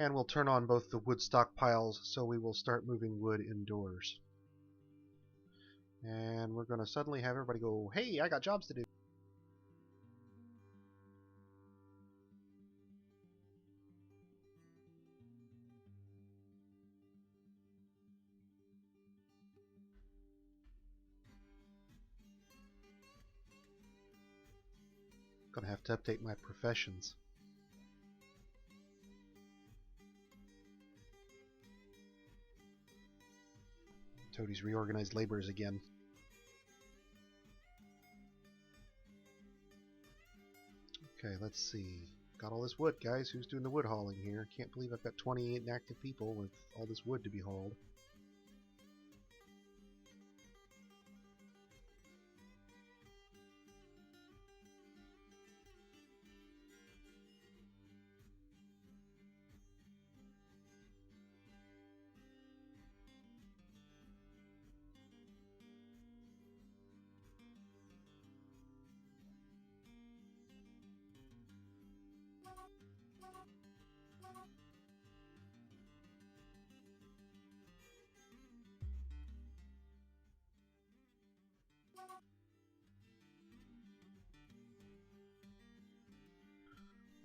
And we'll turn on both the wood stockpiles, so we will start moving wood indoors. And we're going to suddenly have everybody go, hey, I got jobs to do. Going to have to update my professions. Toadie's reorganized laborers again. Okay, let's see. Got all this wood, guys. Who's doing the wood hauling here? Can't believe I've got 28 active people with all this wood to be hauled.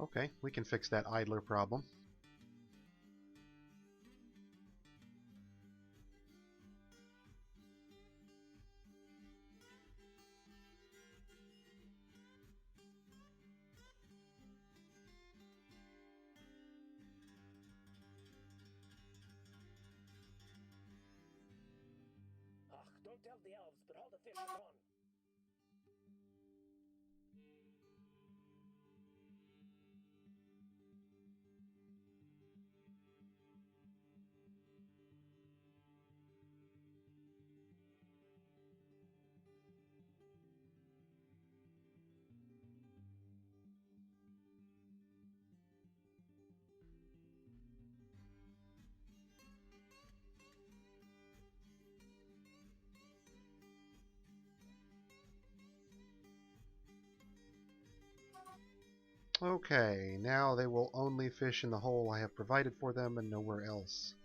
Okay, we can fix that idler problem. Ach, don't tell the elves, but all the fish are gone. Okay, now they will only fish in the hole I have provided for them and nowhere else.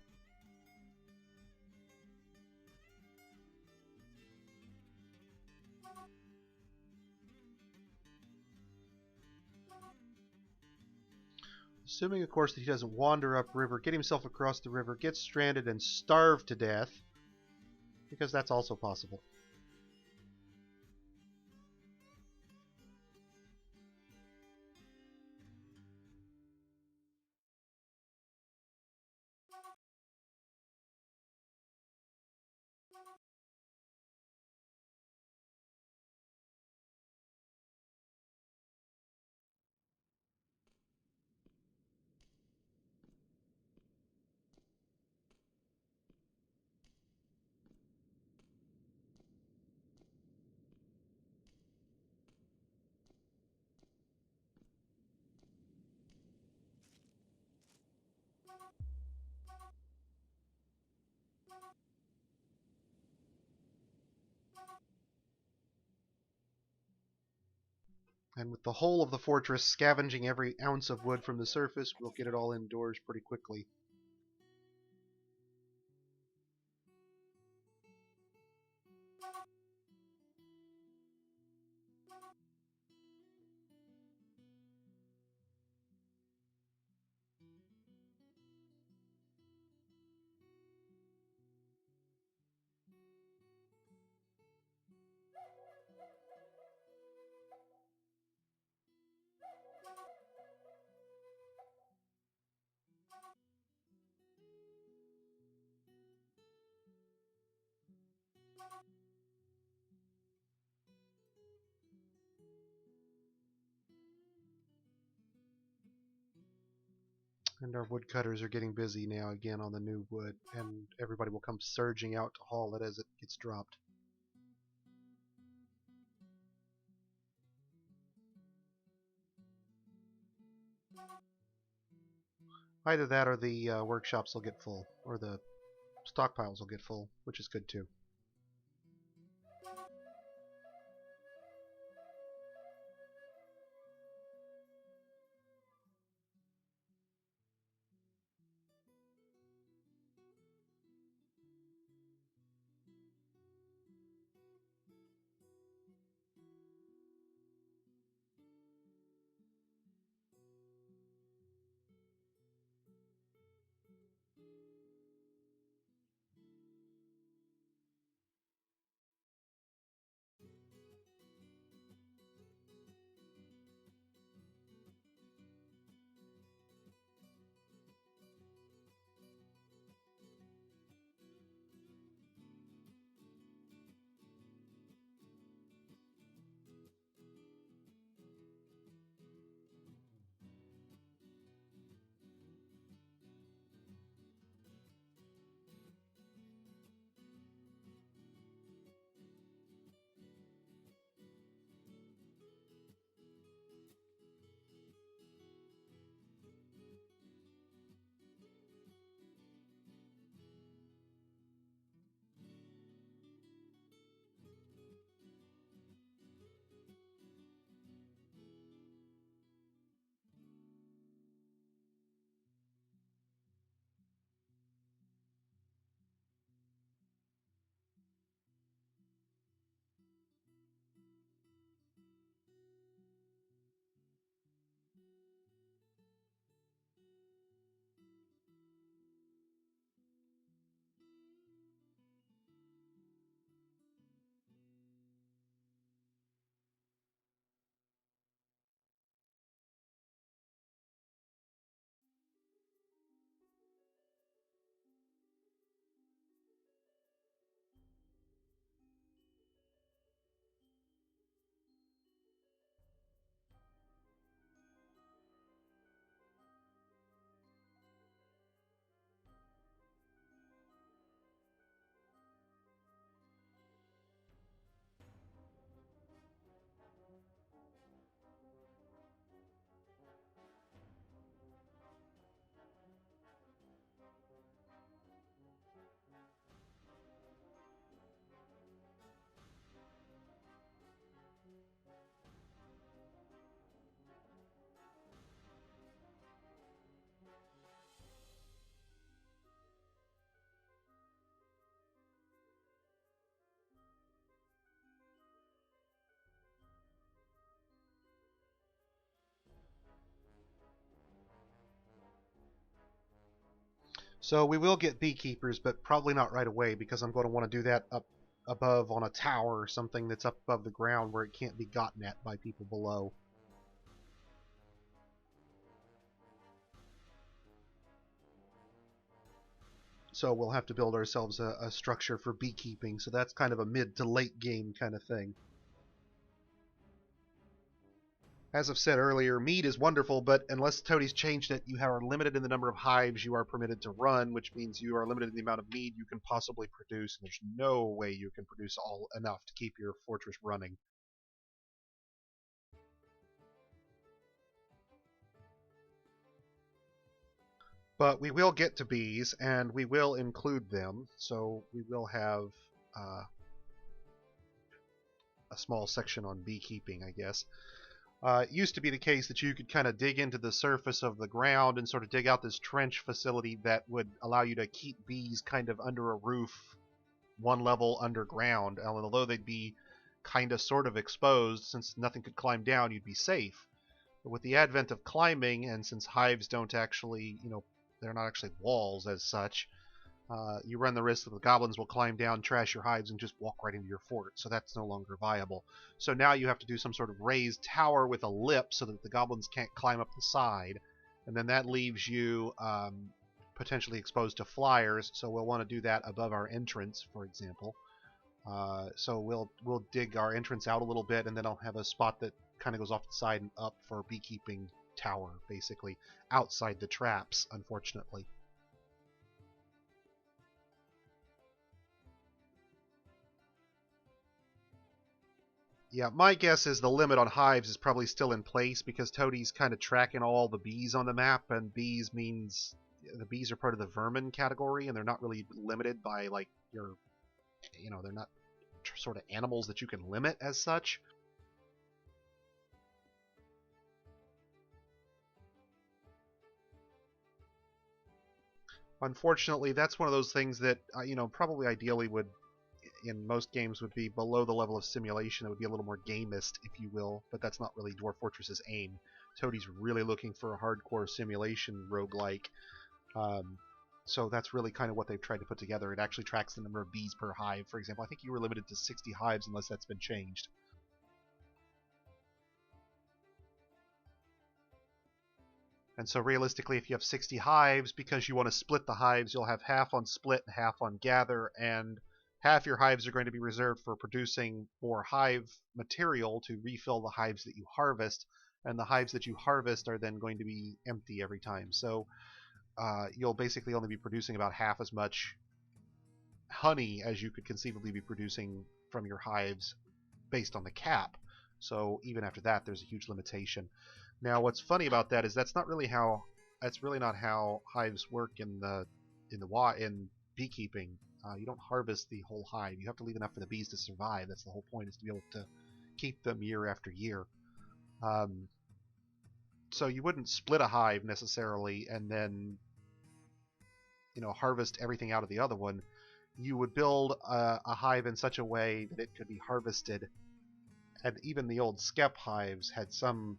Assuming, of course, that he doesn't wander upriver, get himself across the river, get stranded, and starve to death, because that's also possible. And with the whole of the fortress scavenging every ounce of wood from the surface, we'll get it all indoors pretty quickly. And our woodcutters are getting busy now again on the new wood, and everybody will come surging out to haul it as it gets dropped. Either that or the workshops will get full, or the stockpiles will get full, which is good too. So we will get beekeepers, but probably not right away because I'm going to want to do that up above on a tower or something that's up above the ground where it can't be gotten at by people below. So we'll have to build ourselves a structure for beekeeping, so that's kind of a mid to late game kind of thing. As I've said earlier, mead is wonderful, but unless Toadies changed it, you are limited in the number of hives you are permitted to run, which means you are limited in the amount of mead you can possibly produce, and there's no way you can produce all enough to keep your fortress running. But we will get to bees, and we will include them, so we will have a small section on beekeeping, I guess. It used to be the case that you could kind of dig into the surface of the ground and sort of dig out this trench facility that would allow you to keep bees kind of under a roof, one level underground. And although they'd be kind of sort of exposed, since nothing could climb down, you'd be safe. But with the advent of climbing, and since hives don't actually, they're not actually walls as such, you run the risk that the goblins will climb down, trash your hives, and just walk right into your fort. So that's no longer viable. So now you have to do some sort of raised tower with a lip so that the goblins can't climb up the side. And then that leaves you potentially exposed to flyers. So we'll want to do that above our entrance, for example. So we'll dig our entrance out a little bit, and then I'll have a spot that kind of goes off the side and up for a beekeeping tower, basically, outside the traps, unfortunately. Yeah, my guess is the limit on hives is probably still in place because Toadie's kind of tracking all the bees on the map, and bees means the bees are part of the vermin category, and they're not really limited by like they're not sort of animals that you can limit as such. Unfortunately, that's one of those things that probably ideally would in most games would be below the level of simulation. It would be a little more gamist, if you will, but that's not really Dwarf Fortress's aim. Toadie's really looking for a hardcore simulation roguelike. So that's really kind of what they've tried to put together. It actually tracks the number of bees per hive, for example. I think you were limited to 60 hives unless that's been changed. And so realistically, if you have 60 hives, because you want to split the hives, you'll have half on split and half on gather, and half your hives are going to be reserved for producing more hive material to refill the hives that you harvest, and the hives that you harvest are then going to be empty every time. So you'll basically only be producing about half as much honey as you could conceivably be producing from your hives based on the cap. So even after that, there's a huge limitation. Now, what's funny about that is that's really not how hives work in beekeeping. You don't harvest the whole hive. You have to leave enough for the bees to survive. That's the whole point, is to be able to keep them year after year. So you wouldn't split a hive necessarily and then harvest everything out of the other one. You would build a hive in such a way that it could be harvested. And even the old skep hives had some,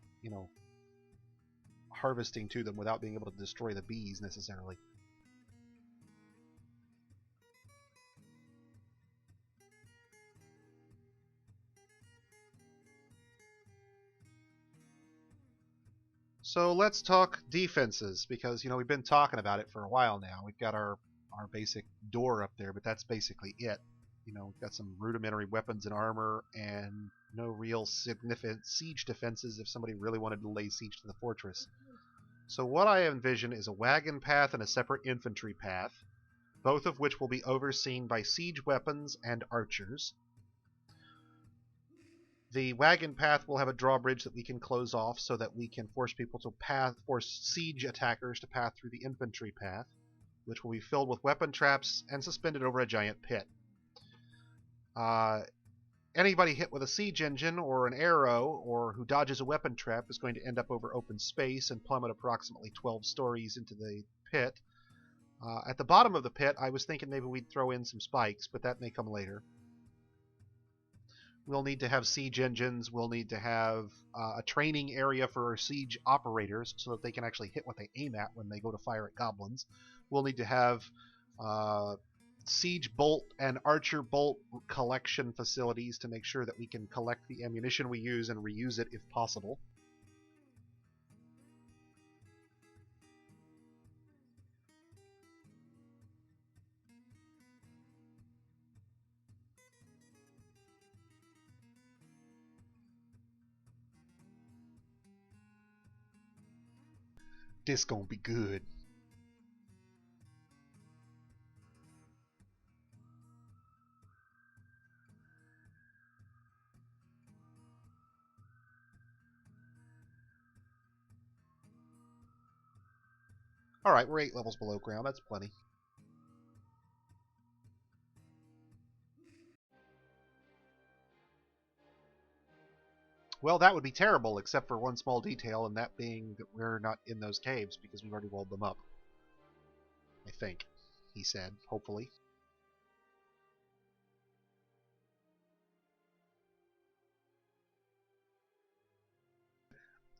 harvesting to them without being able to destroy the bees necessarily. So let's talk defenses, because we've been talking about it for a while now. We've got our basic door up there, but that's basically it. We've got some rudimentary weapons and armor, and no real significant siege defenses if somebody really wanted to lay siege to the fortress. So what I envision is a wagon path and a separate infantry path, both of which will be overseen by siege weapons and archers. The wagon path will have a drawbridge that we can close off so that we can force siege attackers to pass through the infantry path, which will be filled with weapon traps and suspended over a giant pit. Anybody hit with a siege engine or an arrow or who dodges a weapon trap is going to end up over open space and plummet approximately 12 stories into the pit. At the bottom of the pit, I was thinking maybe we'd throw in some spikes, but that may come later. We'll need to have siege engines. We'll need to have a training area for our siege operators so that they can actually hit what they aim at when they go to fire at goblins. We'll need to have siege bolt and archer bolt collection facilities to make sure that we can collect the ammunition we use and reuse it if possible. This gonna be good. Alright, we're 8 levels below ground. That's plenty. Well, that would be terrible, except for one small detail, and that being that we're not in those caves because we've already walled them up. I think, he said, hopefully.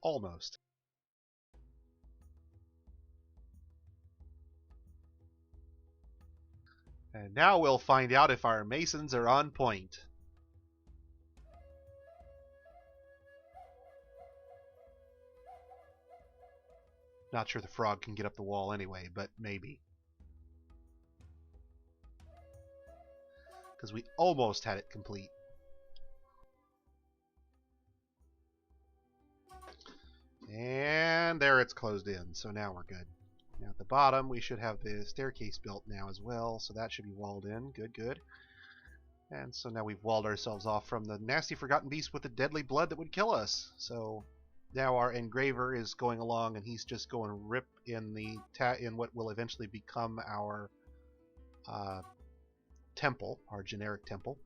Almost. And now we'll find out if our masons are on point. Not sure the frog can get up the wall anyway, but maybe. Because we almost had it complete. And there it's closed in, so now we're good. Now at the bottom we should have the staircase built now as well, so that should be walled in. Good, good. And so now we've walled ourselves off from the nasty forgotten beast with the deadly blood that would kill us. So now our engraver is going along, and he's just going rip in in what will eventually become our temple, our generic temple.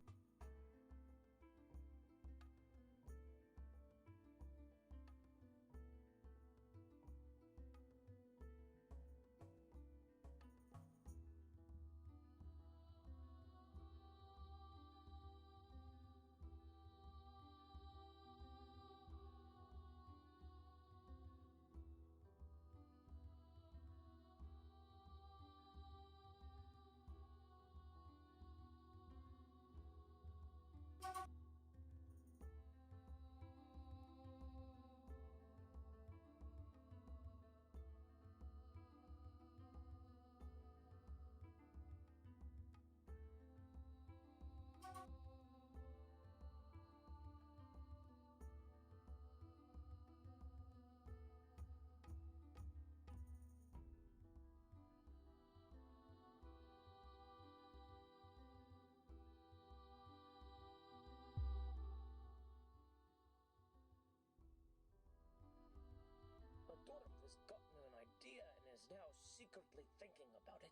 A dwarf has gotten an idea and is now secretly thinking about it.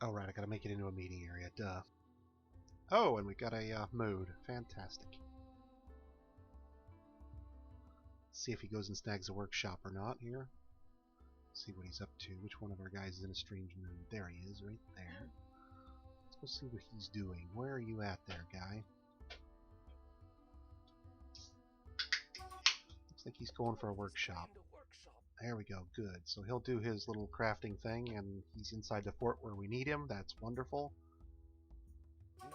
Oh, right, I gotta make it into a meeting area, duh. Oh, and we got a mood. Fantastic. See if he goes and snags a workshop or not here. See what he's up to. Which one of our guys is in a strange mood? There he is, right there. Let's go see what he's doing. Where are you at there, guy? Looks like he's going for a workshop. There we go, good. So he'll do his little crafting thing, and he's inside the fort where we need him. That's wonderful. No.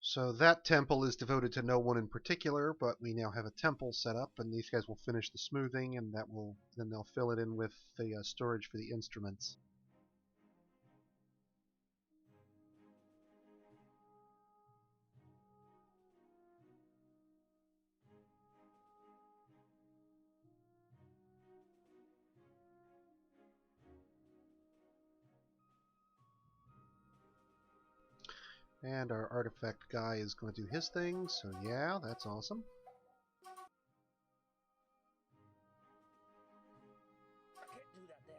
So that temple is devoted to no one in particular, but we now have a temple set up, and these guys will finish the smoothing, and then they'll fill it in with the storage for the instruments. And our artifact guy is going to do his thing, so yeah, that's awesome. I can't do that there.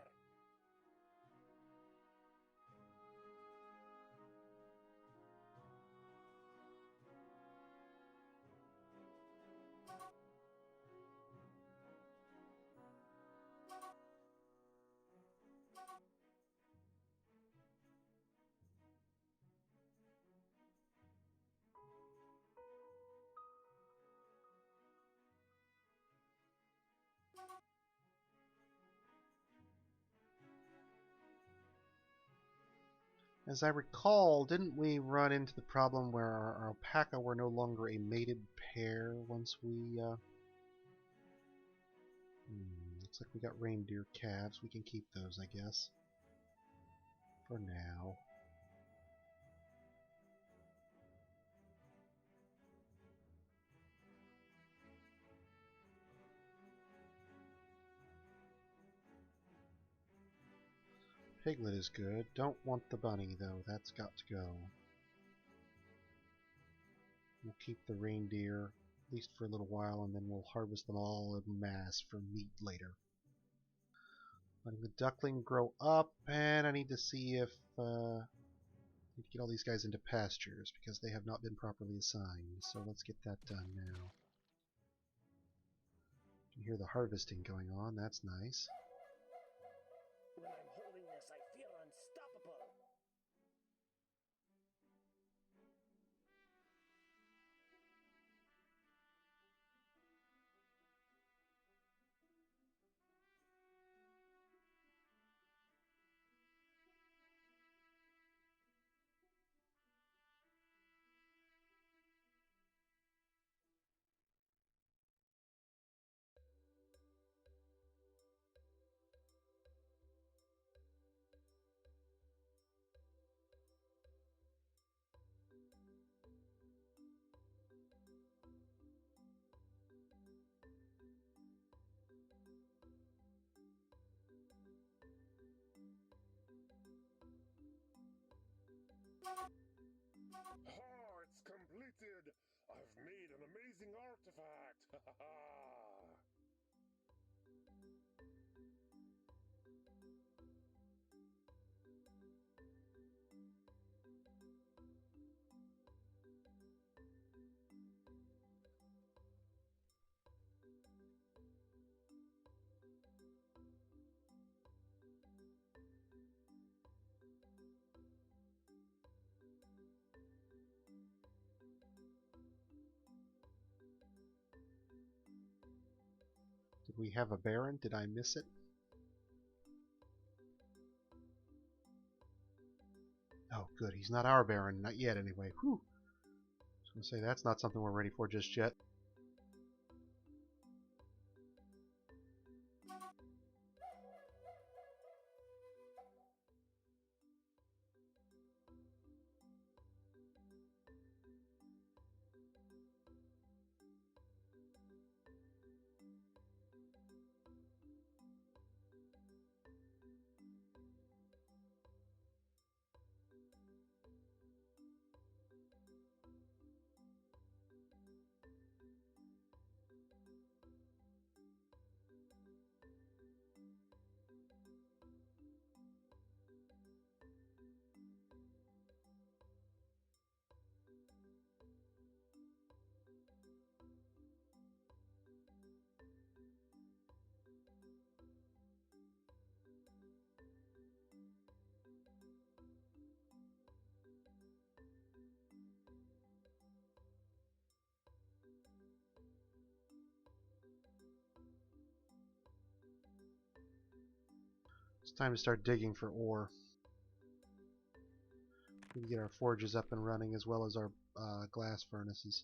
As I recall, didn't we run into the problem where our alpaca were no longer a mated pair once we... looks like we got reindeer calves. We can keep those, I guess. For now. Piglet is good. Don't want the bunny, though. That's got to go. We'll keep the reindeer, at least for a little while, and then we'll harvest them all en masse for meat later. Letting the duckling grow up, and I need to see if need to get all these guys into pastures, because they have not been properly assigned. So let's get that done now. You can hear the harvesting going on. That's nice. When I'm holding this, I feel unstoppable. Ha! It's completed! I've made an amazing artifact! Ha ha ha! Did we have a Baron? Did I miss it? Oh, good. He's not our Baron. Not yet, anyway. Whew. I was going to say, that's not something we're ready for just yet. It's time to start digging for ore. We can get our forges up and running as well as our glass furnaces.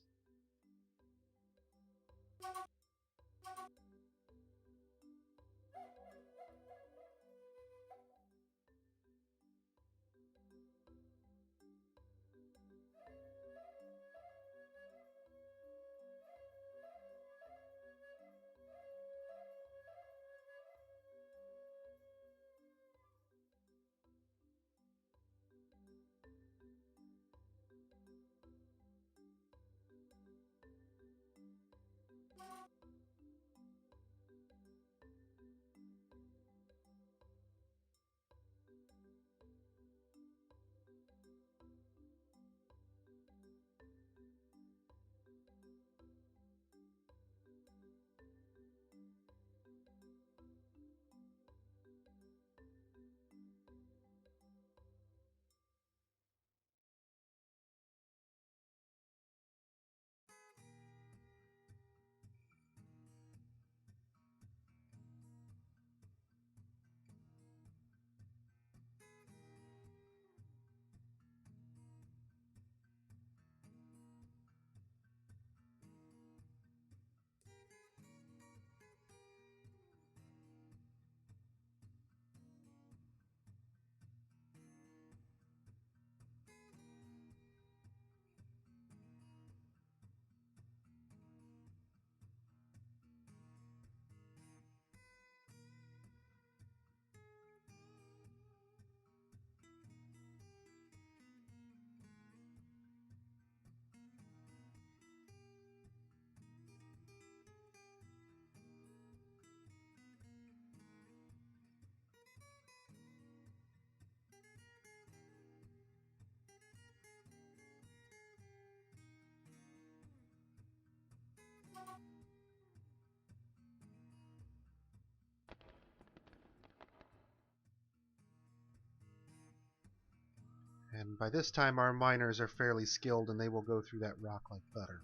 And by this time, our miners are fairly skilled, and they will go through that rock like butter.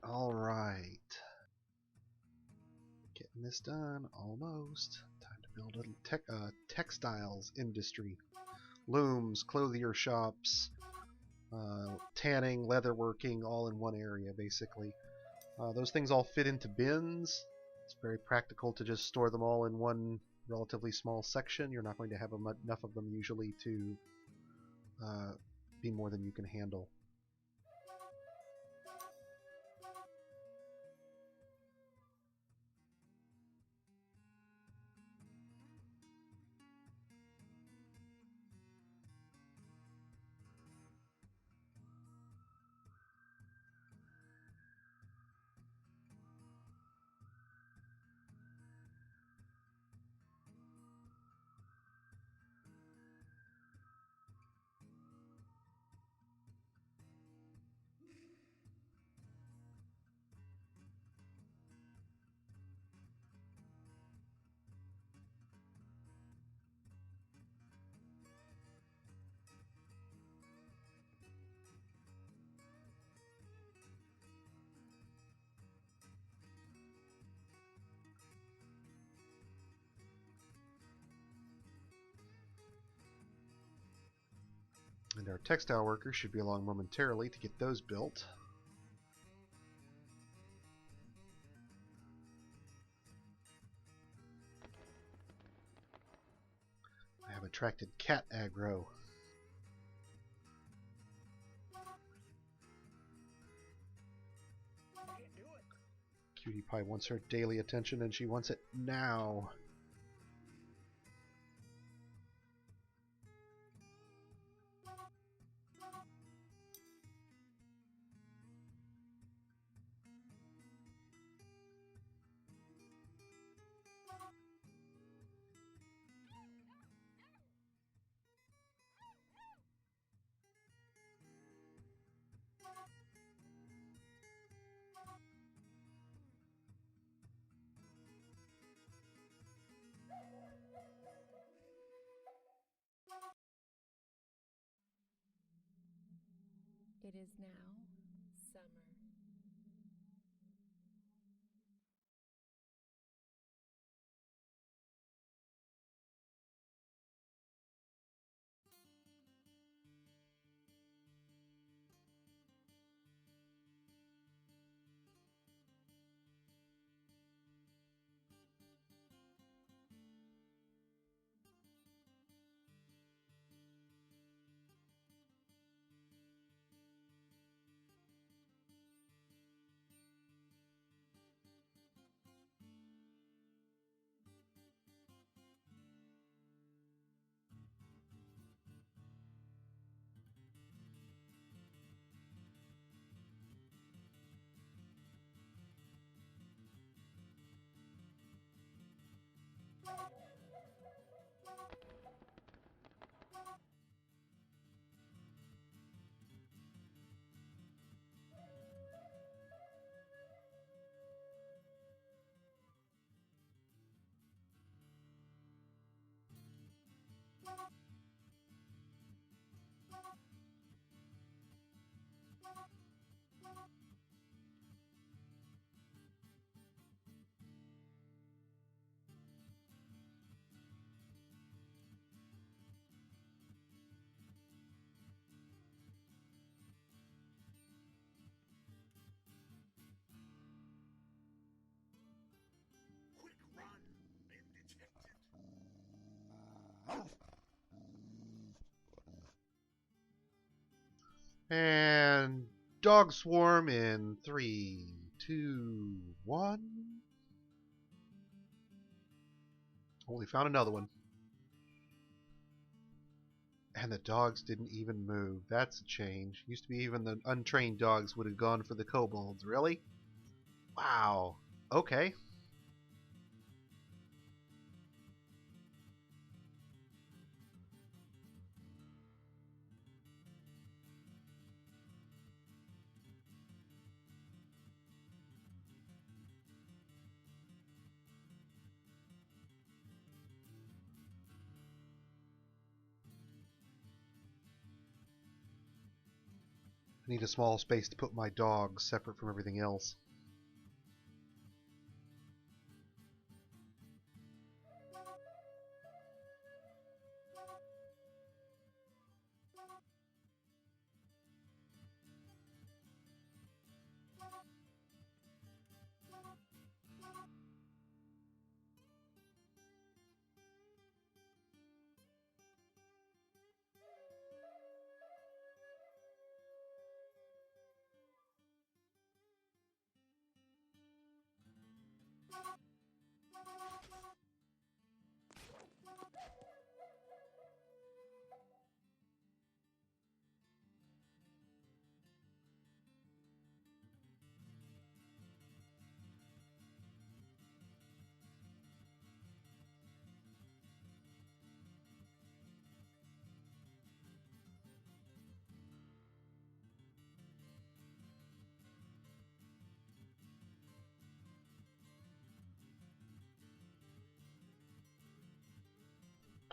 All right. Getting this done, almost. Time to build a textiles industry. Looms, clothier shops, tanning, leatherworking, all in one area, basically. Those things all fit into bins. It's very practical to just store them all in one relatively small section. You're not going to have enough of them usually to be more than you can handle. And our textile workers should be along momentarily to get those built. I have attracted cat aggro. Can't do it. Cutie Pie wants her daily attention, and she wants it now. It is now summer. Quick run! Been detected. And dog swarm in 3, 2, 1. Oh, we found another one. And the dogs didn't even move. That's a change. Used to be even the untrained dogs would have gone for the kobolds. Really? Wow. Okay. I need a small space to put my dogs separate from everything else.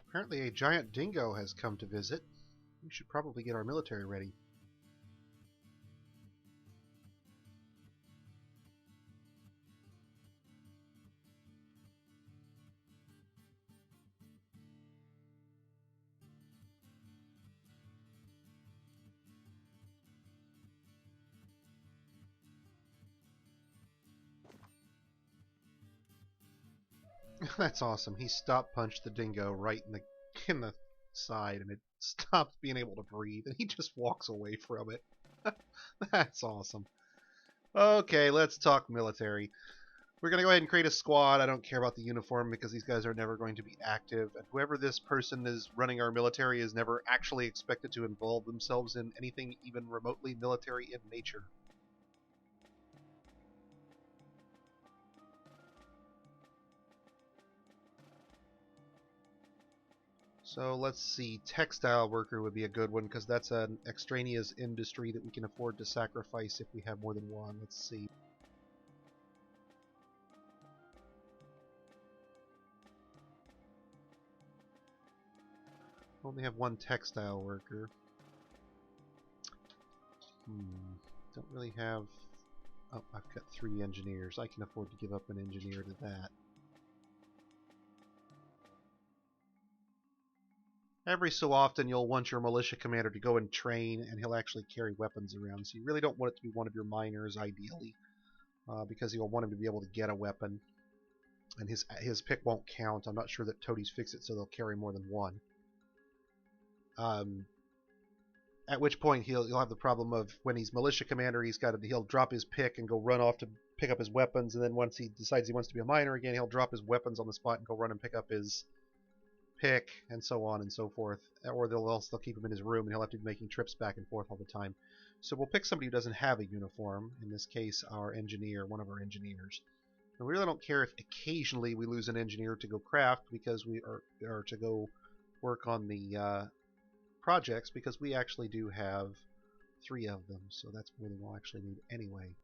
Apparently a giant dingo has come to visit. We should probably get our military ready. That's awesome. He stop punched the dingo right in the side, and it stops being able to breathe, and he just walks away from it. That's awesome. Okay, let's talk military. We're going to go ahead and create a squad. I don't care about the uniform because these guys are never going to be active. And whoever this person is running our military is never actually expected to involve themselves in anything even remotely military in nature. So let's see, textile worker would be a good one because that's an extraneous industry that we can afford to sacrifice if we have more than one. Let's see. Only have one textile worker. Don't really have... Oh, I've got 3 engineers. I can afford to give up an engineer to that. Every so often you'll want your militia commander to go and train, and he'll actually carry weapons around. So you really don't want it to be one of your miners, ideally, because you'll want him to be able to get a weapon, and his pick won't count. I'm not sure that Toadies fix it so they'll carry more than one. At which point he'll have the problem of when he's militia commander, he'll drop his pick and go run off to pick up his weapons, and then once he decides he wants to be a miner again, he'll drop his weapons on the spot and go run and pick up his pick, and so on and so forth. Or they'll keep him in his room, and he'll have to be making trips back and forth all the time. So we'll pick somebody who doesn't have a uniform. In this case, our engineer, one of our engineers. And we really don't care if occasionally we lose an engineer to go craft because we are to go work on the projects, because we actually do have 3 of them. So that's more than we'll actually need anyway.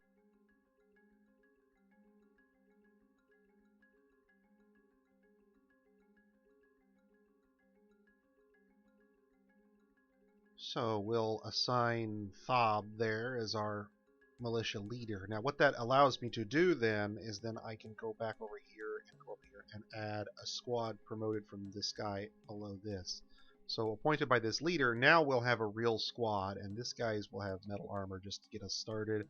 So we'll assign Thob there as our militia leader. Now what that allows me to do then is then I can go back over here and go over here and add a squad promoted from this guy below this. So appointed by this leader, now we'll have a real squad, and this guys will have metal armor just to get us started.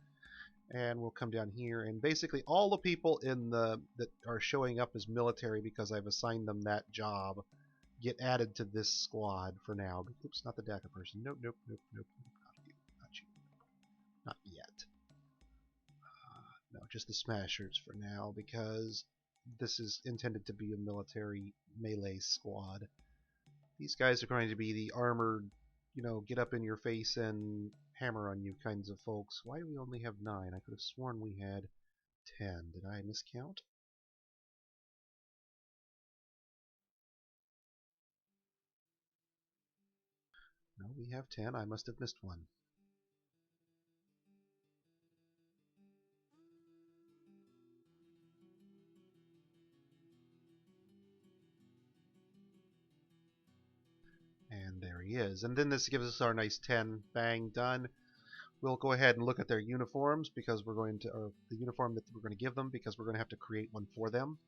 And we'll come down here, and basically all the people that are showing up as military because I've assigned them that job get added to this squad for now. Oops, not the DACA person. Nope, nope, nope, nope. Not you. Not you. Not yet. No, just the Smashers for now, because this is intended to be a military melee squad. These guys are going to be the armored, get up in your face and hammer on you kinds of folks. Why do we only have 9? I could have sworn we had 10. Did I miscount? No, we have 10. I must have missed one. And there he is. And then this gives us our nice 10. Bang, done. We'll go ahead and look at their uniforms because we're going to, or the uniform that we're going to give them because we're going to have to create one for them.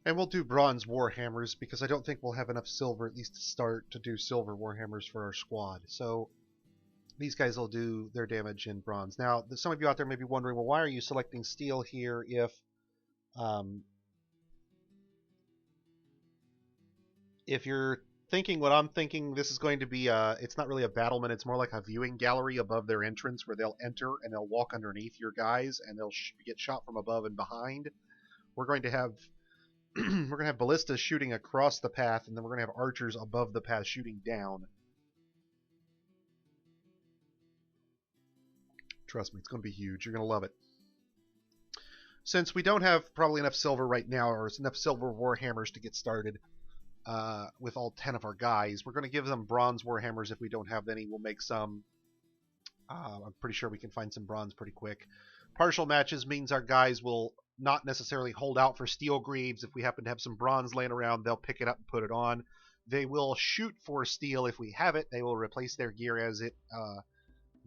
And we'll do bronze warhammers because I don't think we'll have enough silver, at least to start, to do silver warhammers for our squad. So these guys will do their damage in bronze. Now, some of you out there may be wondering, well, why are you selecting steel here if you're thinking what I'm thinking, this is going to be, it's not really a battlement, it's more like a viewing gallery above their entrance where they'll enter and they'll walk underneath your guys and they'll get shot from above and behind. We're going to have we're going to have ballistas shooting across the path, and then we're going to have archers above the path shooting down. Trust me, it's going to be huge. You're going to love it. Since we don't have probably enough silver right now, or enough silver warhammers to get started with all 10 of our guys, we're going to give them bronze warhammers if we don't have any. We'll make some. I'm pretty sure we can find some bronze pretty quick. Partial matches means our guys will not necessarily hold out for steel greaves. If we happen to have some bronze laying around, they'll pick it up and put it on. They will shoot for steel if we have it. They will replace their gear as it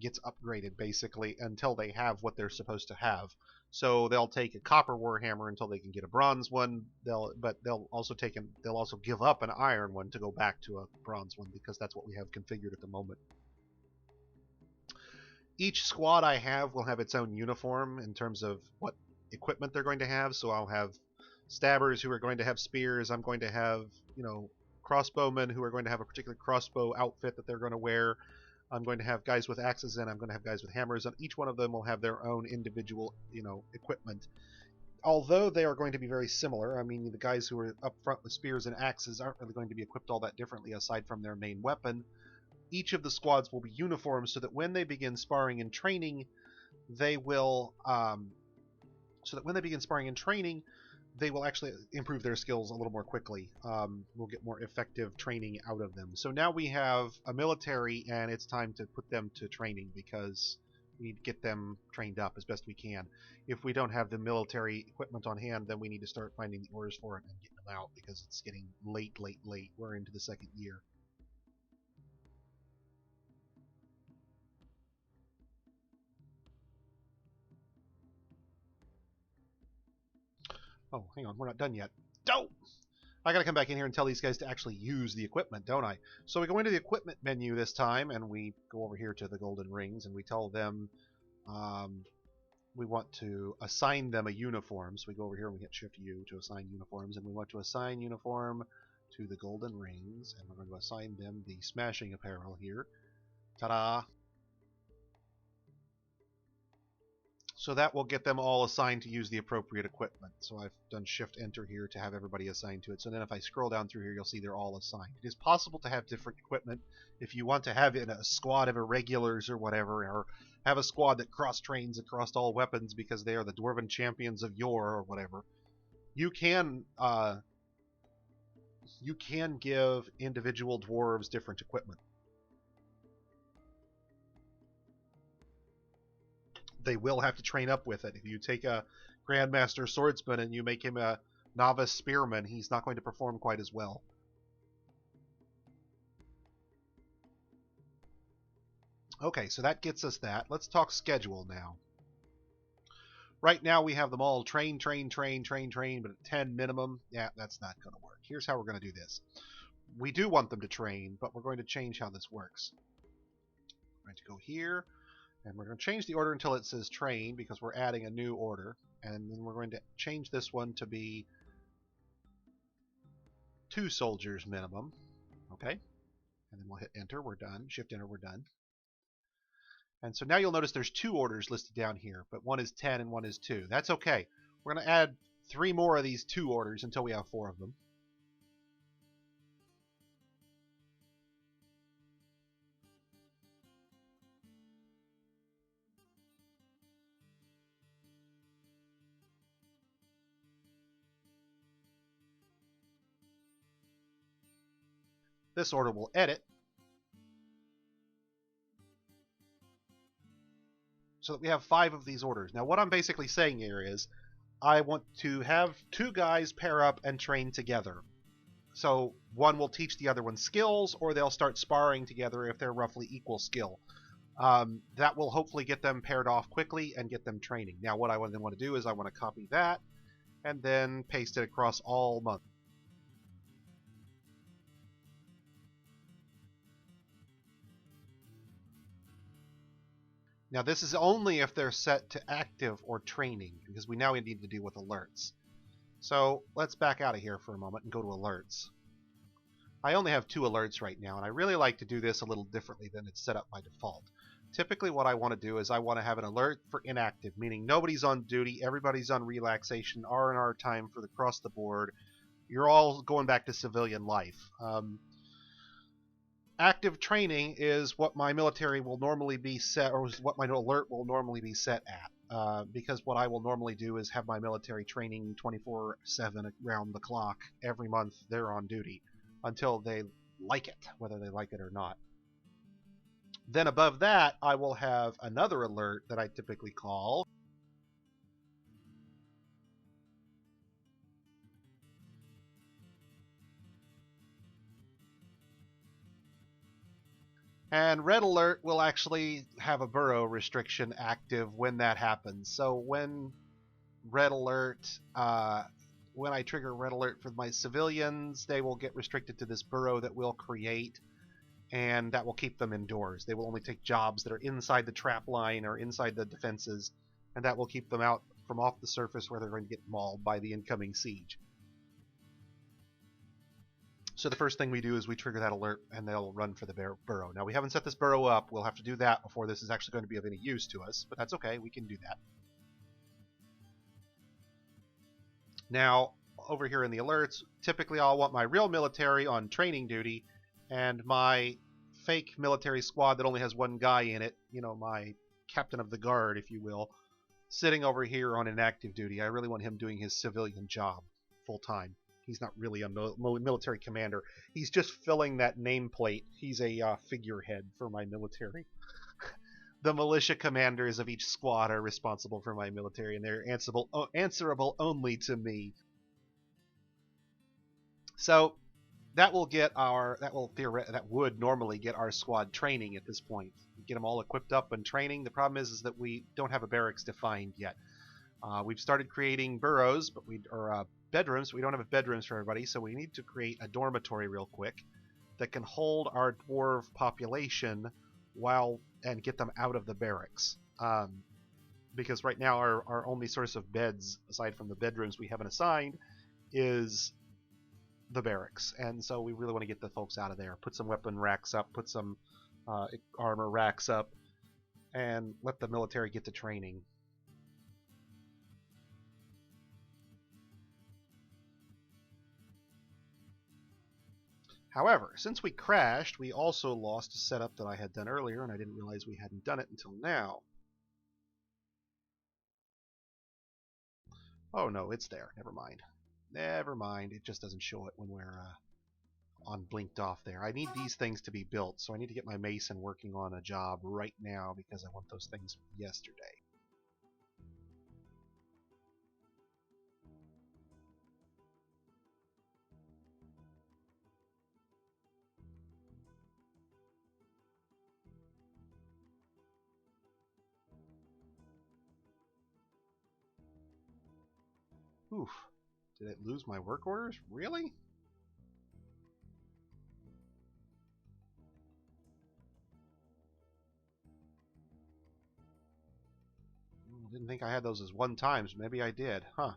gets upgraded, basically, until they have what they're supposed to have. So they'll take a copper warhammer until they can get a bronze one. They'll also give up an iron one to go back to a bronze one because that's what we have configured at the moment. Each squad I have will have its own uniform in terms of what equipment they're going to have. So I'll have stabbers who are going to have spears. I'm going to have, crossbowmen who are going to have a particular crossbow outfit that they're going to wear. I'm going to have guys with axes and I'm going to have guys with hammers, and each one of them will have their own individual, equipment. Although they are going to be very similar, I mean, the guys who are up front with spears and axes aren't really going to be equipped all that differently aside from their main weapon. Each of the squads will be uniform so that when they begin sparring and training, they will actually improve their skills a little more quickly. We'll get more effective training out of them. So now we have a military, and it's time to put them to training because we need to get them trained up as best we can. If we don't have the military equipment on hand, then we need to start finding the orders for it and getting them out because it's getting late. We're into the second year. Oh, hang on, we're not done yet. Don't! I gotta come back in here and tell these guys to actually use the equipment, don't I? So we go into the equipment menu this time, and we go over here to the golden rings, and we tell them we want to assign them a uniform. So we go over here and we hit Shift U to assign uniforms, and we want to assign uniform to the golden rings, and we're going to assign them the smashing apparel here. Ta-da! So that will get them all assigned to use the appropriate equipment. So I've done Shift Enter here to have everybody assigned to it. So then if I scroll down through here, you'll see they're all assigned. It is possible to have different equipment if you want to have in a squad of irregulars or whatever, or have a squad that cross-trains across all weapons because they are the Dwarven champions of yore or whatever. You can give individual dwarves different equipment. They will have to train up with it. If you take a Grandmaster Swordsman and you make him a Novice Spearman, he's not going to perform quite as well. Okay, so that gets us that. Let's talk schedule now. Right now we have them all train, but at 10 minimum. Yeah, that's not going to work. Here's how we're going to do this. We do want them to train, but we're going to change how this works. We're going to go here. And we're going to change the order until it says train because we're adding a new order. And then we're going to change this one to be 2 soldiers minimum. Okay. And then we'll hit enter. We're done. Shift enter. We're done. And so now you'll notice there's 2 orders listed down here, but one is 10 and one is 2. That's okay. We're going to add 3 more of these 2 orders until we have 4 of them. This order will edit so that we have 5 of these orders. Now what I'm basically saying here is I want to have 2 guys pair up and train together. So one will teach the other one skills, or they'll start sparring together if they're roughly equal skill. That will hopefully get them paired off quickly and get them training. Now what I then want to do is I want to copy that and then paste it across all months. Now this is only if they're set to active or training, because we now need to deal with alerts. So let's back out of here for a moment and go to alerts. I only have 2 alerts right now, and I really like to do this a little differently than it's set up by default. Typically what I want to do is I want to have an alert for inactive, meaning nobody's on duty, everybody's on relaxation, R&R time for the across the board. You're all going back to civilian life. Active training is what my military will normally be set, or what my alert will normally be set at. Because what I will normally do is have my military training 24/7 around the clock. Every month they're on duty until they like it, whether they like it or not. Then above that, I will have another alert that I typically call and Red Alert will actually have a burrow restriction active when that happens. So when Red Alert, when I trigger Red Alert for my civilians, they will get restricted to this burrow that we'll create, and that will keep them indoors. They will only take jobs that are inside the trap line or inside the defenses, and that will keep them out from off the surface where they're going to get mauled by the incoming siege. So the first thing we do is we trigger that alert, and they'll run for the burrow. Now, we haven't set this burrow up. We'll have to do that before this is actually going to be of any use to us, but that's okay. We can do that. Now, over here in the alerts, typically I'll want my real military on training duty and my fake military squad that only has 1 guy in it, you know, my captain of the guard, if you will, sitting over here on inactive duty. I really want him doing his civilian job full time. He's not really a military commander. He's just filling that nameplate. He's a figurehead for my military. The militia commanders of each squad are responsible for my military, and they're answerable only to me. So that will get our that would normally get our squad training at this point. Get them all equipped up and training. The problem is that we don't have a barracks defined yet. We've started creating burrows, but bedrooms, but we don't have bedrooms for everybody, so we need to create a dormitory real quick that can hold our dwarf population and get them out of the barracks. Because right now our only source of beds, aside from the bedrooms we haven't assigned, is the barracks. And so we really want to get the folks out of there. Put some weapon racks up, put some armor racks up, and let the military get to training. However, since we crashed, we also lost a setup that I had done earlier, and I didn't realize we hadn't done it until now. Oh no, it's there. Never mind. Never mind. It just doesn't show it when we're on blinked off there. I need these things to be built, so I need to get my mason working on a job right now because I want those things yesterday. Oof. Did it lose my work orders? Really? Didn't think I had those as one times. Maybe I did. Huh.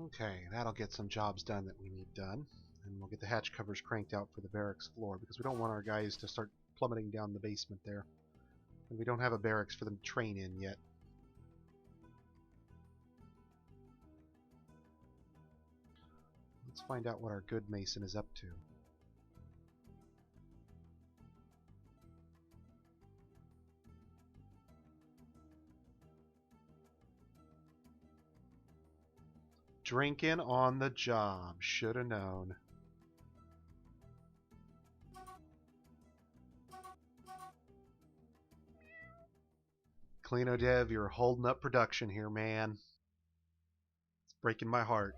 Okay, that'll get some jobs done that we need done. And we'll get the hatch covers cranked out for the barracks floor because we don't want our guys to start plummeting down the basement there. And we don't have a barracks for them to train in yet. Let's find out what our good mason is up to. Drinking on the job. Should have known. CleanoDev, you're holding up production here, man. It's breaking my heart.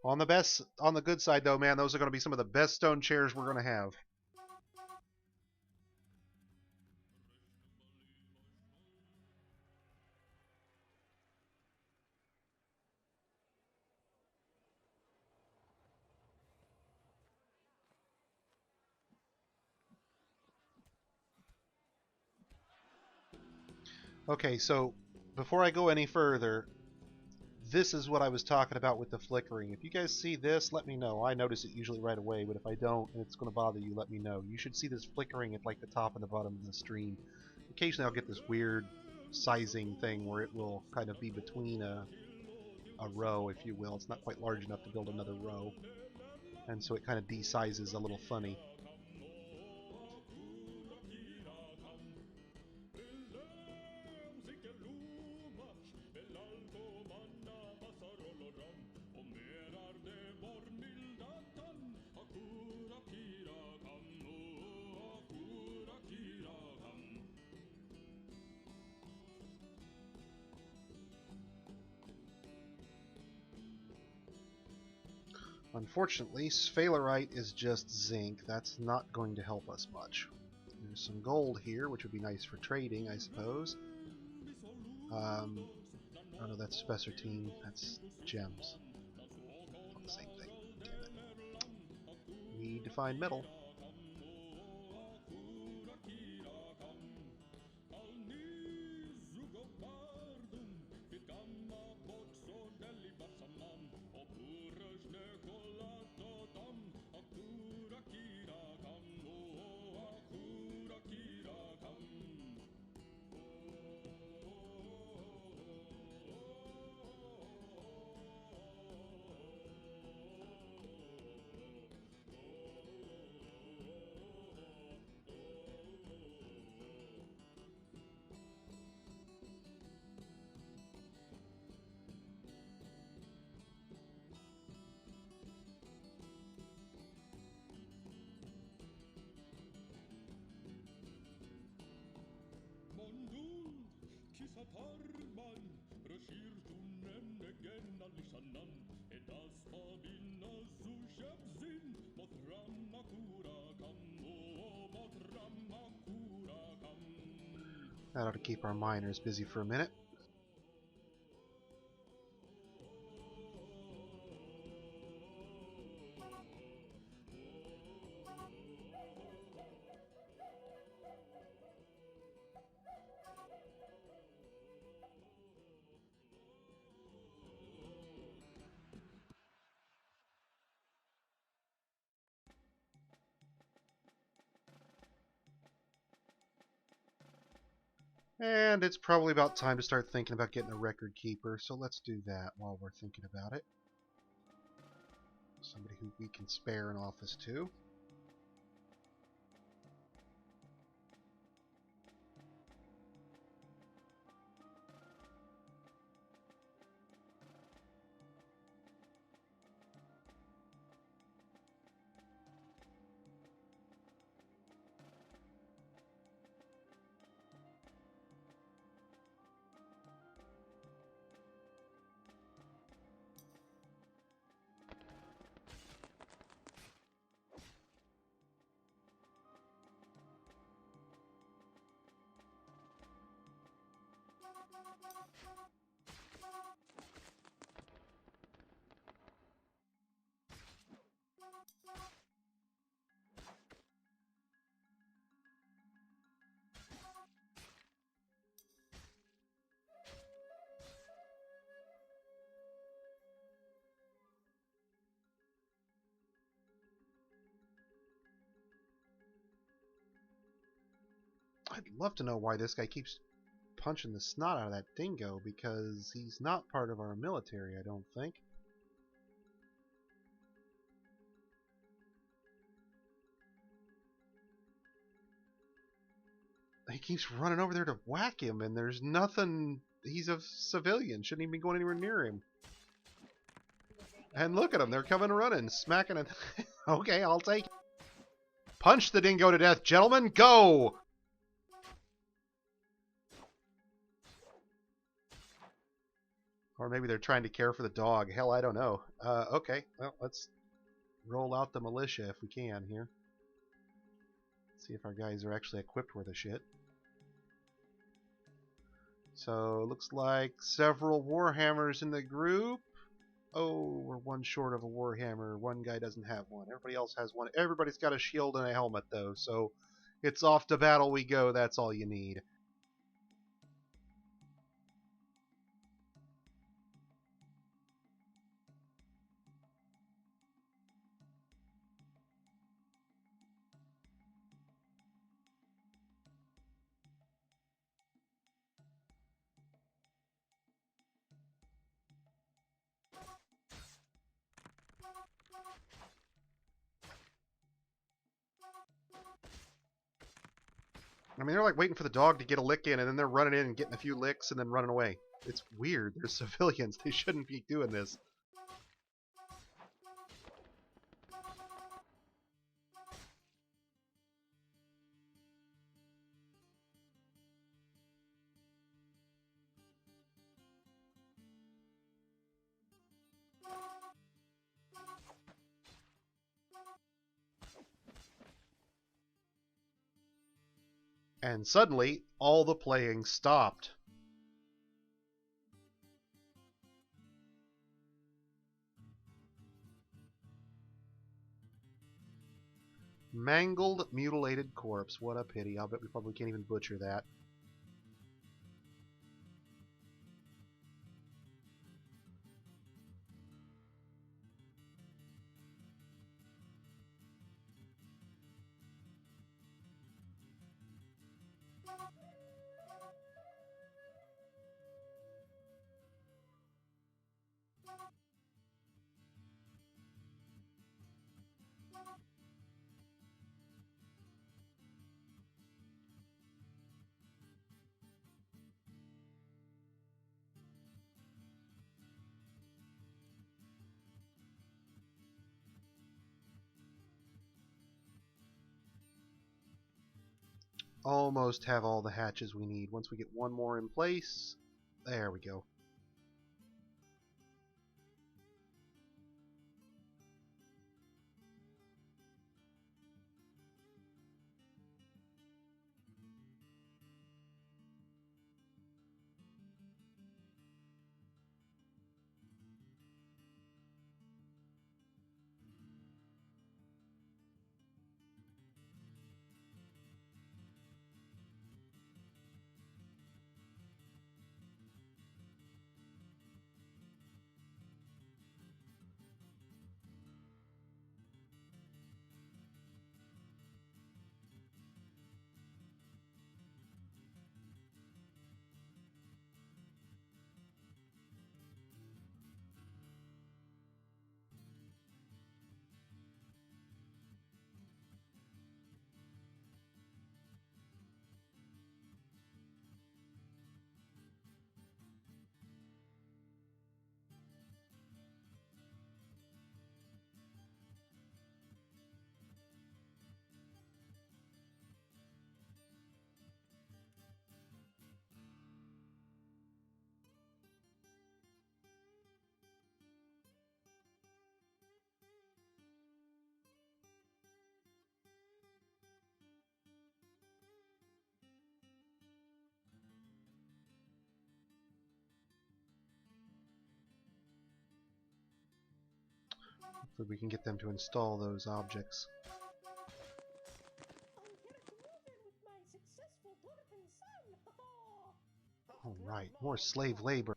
On the good side though, man, those are going to be some of the best stone chairs we're going to have. Okay, so before I go any further, This is what I was talking about with the flickering. If you guys see this, let me know. I notice it usually right away, but if I don't and it's going to bother you, let me know. You should see this flickering at like the top and the bottom of the stream. Occasionally I'll get this weird sizing thing where it will kind of be between a row, if you will. It's not quite large enough to build another row. And so it kind of desizes a little funny. Unfortunately, sphalerite is just zinc. That's not going to help us much. There's some gold here, which would be nice for trading, I suppose. Oh no, that's spessartine. That's gems. Not the same thing. Damn it. We need to find metal. That ought to keep our miners busy for a minute. And it's probably about time to start thinking about getting a record keeper, so let's do that while we're thinking about it. Somebody who we can spare an office to. I'd love to know why this guy keeps punching the snot out of that dingo, because he's not part of our military, I don't think. He keeps running over there to whack him, and there's nothing. He's a civilian. Shouldn't even be going anywhere near him. And look at them. They're coming running, smacking it. Okay, I'll take it. Punch the dingo to death, gentlemen. Go! Or maybe they're trying to care for the dog. Hell, I don't know. Okay, well, let's roll out the militia if we can here. See if our guys are actually equipped worth a shit. So, looks like several Warhammers in the group. Oh, we're one short of a Warhammer. One guy doesn't have one. Everybody else has one. Everybody's got a shield and a helmet, though. So, it's off to battle we go. That's all you need. I mean, they're like waiting for the dog to get a lick in, and then they're running in and getting a few licks and then running away. It's weird. They're civilians. They shouldn't be doing this. And suddenly, all the playing stopped. Mangled, mutilated corpse. What a pity. I'll bet we probably can't even butcher that. Almost have all the hatches we need. Once we get one more in place, there we go. Hopefully we can get them to install those objects. Alright, more slave labor.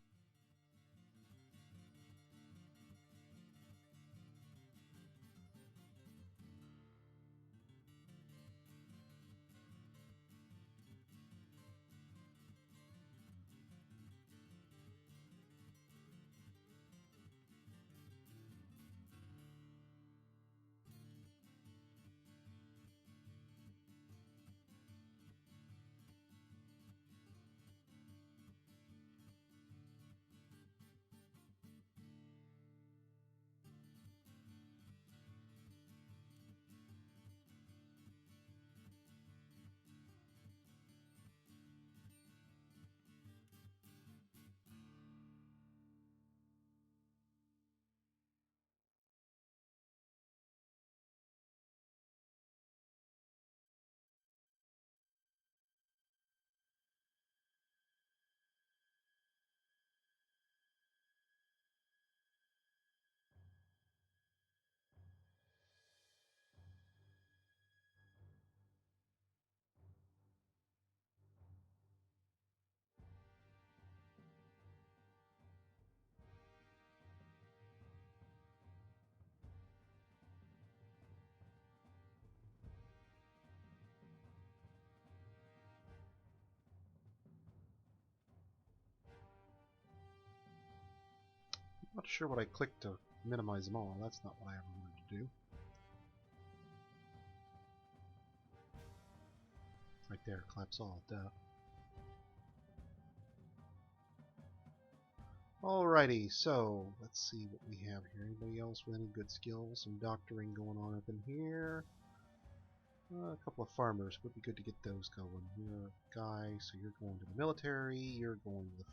Not sure what I clicked to minimize them all. That's not what I ever wanted to do. I there. Collapse all. Duh. Alrighty, so let's see what we have here. Anybody else with any good skills? Some doctoring going on up in here. A couple of farmers. Would be good to get those going. You're a guy, so you're going to the military. You're going to the